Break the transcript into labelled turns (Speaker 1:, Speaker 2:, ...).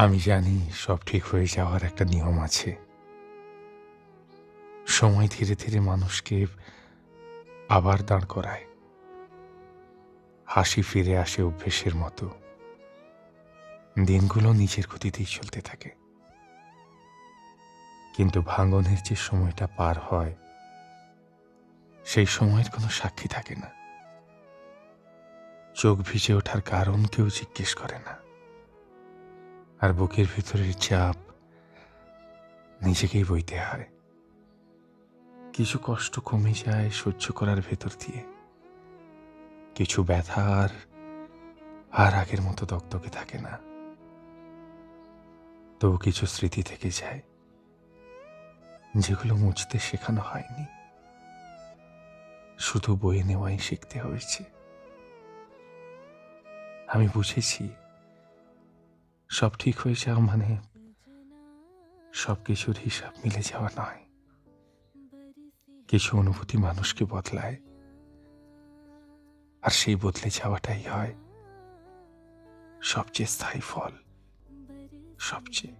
Speaker 1: আমি জানি সব ঠিক হয়ে যাওয়ার একটা নিয়ম আছে। সময় ধীরে ধীরে মানুষকে আবার দাঁড় করায়। হাসি ফিরে আসে অভ্যেসের মতো। দিনগুলো নিজের গতিতেই চলতে থাকে। কিন্তু ভাঙনের যে সময়টা পার হয়, সেই সময়ের কোনো সাক্ষী থাকে না। চোখ ভিজে ওঠার কারণ কেউ জিজ্ঞেস করে না। আর বুকের ভিতরের চাপ নিজেকেই বইতে হয়। কিছু কষ্ট কমে যায় সহ্য করার ভেতর দিয়ে। কিছু ব্যথা আর আগের মতো দগদগে থাকে না। তবু কিছু স্মৃতি থেকে যায়, যেগুলো মুছতে শেখানো হয়নি, শুধু বয়ে নেওয়াই শিখতে হয়েছে। আমি বুঝেছি, সব ঠিক হয়ে যাওয়া মানে সবকিছুর হিসাব মিলে যাওয়া নয়। কিছু অনুভূতি মানুষকে বদলায়, আর সেই বদলে যাওয়াটাই হয় সবচেয়ে স্থায়ী ফল, সবচেয়ে